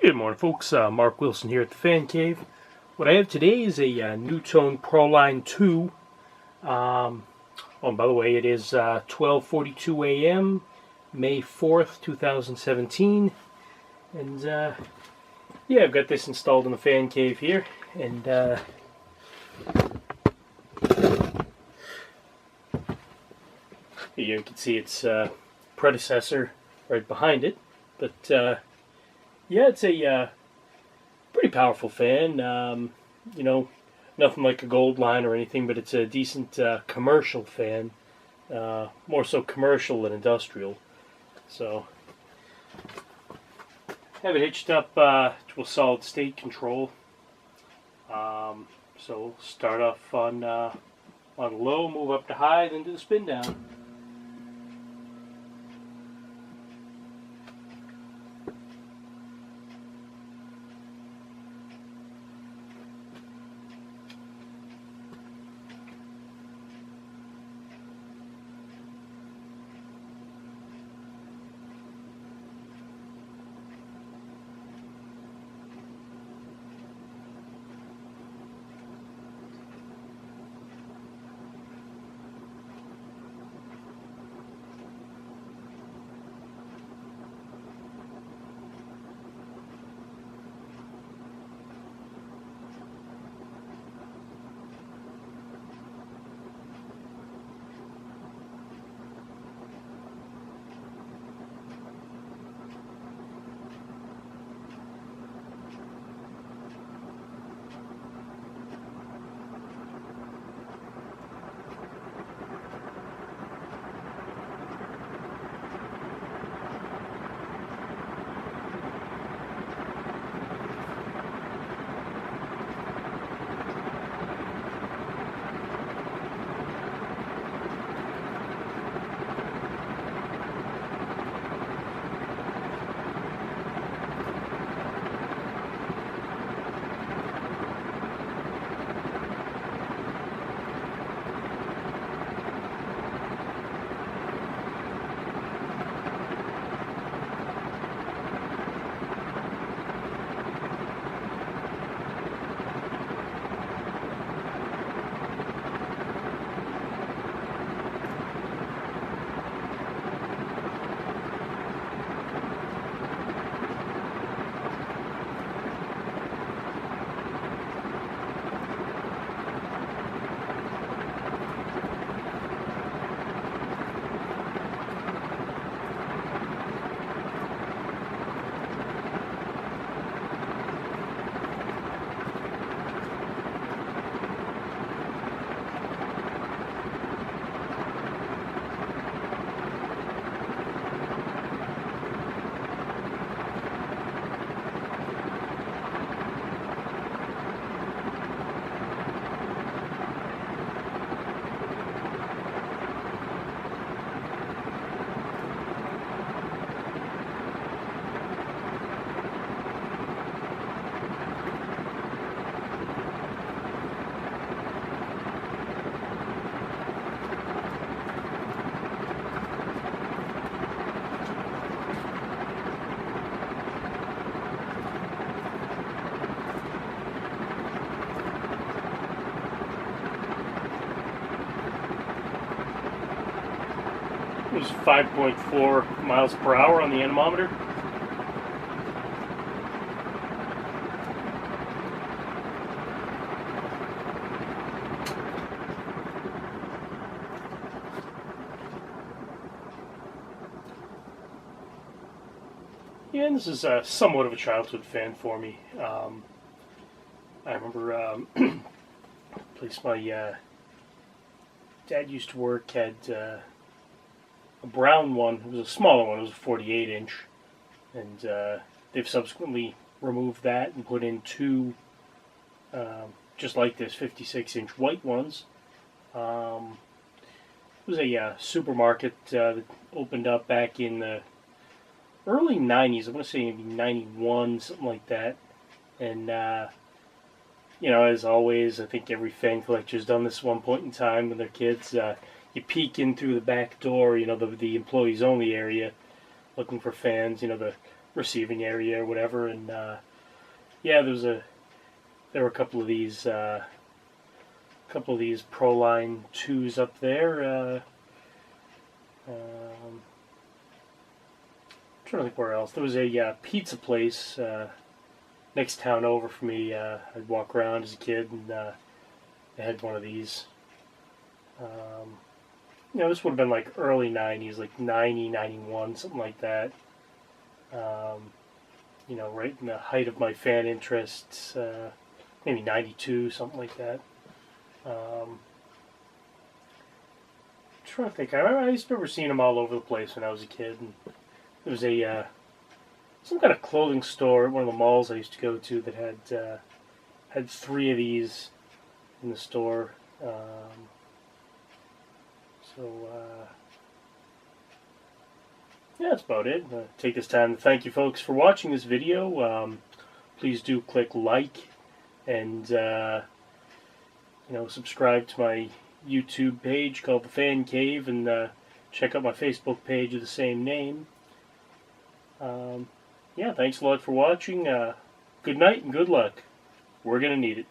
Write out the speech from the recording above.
Good morning, folks. Mark Wilson here at the Fancave. What I have today is a NuTone Proline 2. Oh, and by the way, it is 12:42 a.m., May 4th, 2017. And yeah, I've got this installed in the Fancave here. And you can see its predecessor right behind it. But yeah, it's a pretty powerful fan. You know, nothing like a gold line or anything, but it's a decent commercial fan. More so commercial than industrial. So, have it hitched up to a solid state control. So start off on low, move up to high, then do the spin down. It was 5.4 miles per hour on the anemometer. Yeah, and this is somewhat of a childhood fan for me. I remember place my dad used to work had a brown one. It was a smaller one. It was a 48 inch, and they've subsequently removed that and put in two just like this 56 inch white ones. It was a supermarket that opened up back in the early 90s. I want to say maybe 91, something like that. And you know, as always, I think every fan collector's done this at one point in time with their kids. You peek in through the back door, you know, the employees only area, looking for fans. You know, the receiving area or whatever. And yeah, there were a couple of these Proline 2s up there. I'm trying to think where else. There was a pizza place next town over for me. I'd walk around as a kid, and they had one of these. This would have been like early 90s, like 90, 91, something like that. Right in the height of my fan interests, maybe 92, something like that. I'm trying to think. I used to remember seeing them all over the place when I was a kid. And there was some kind of clothing store at one of the malls I used to go to that had 3 of these in the store. Yeah, that's about it. Take this time to thank you folks for watching this video. Please do click like and subscribe to my YouTube page called the Fancave, and check out my Facebook page of the same name. Yeah, thanks a lot for watching. Good night and good luck. We're gonna need it.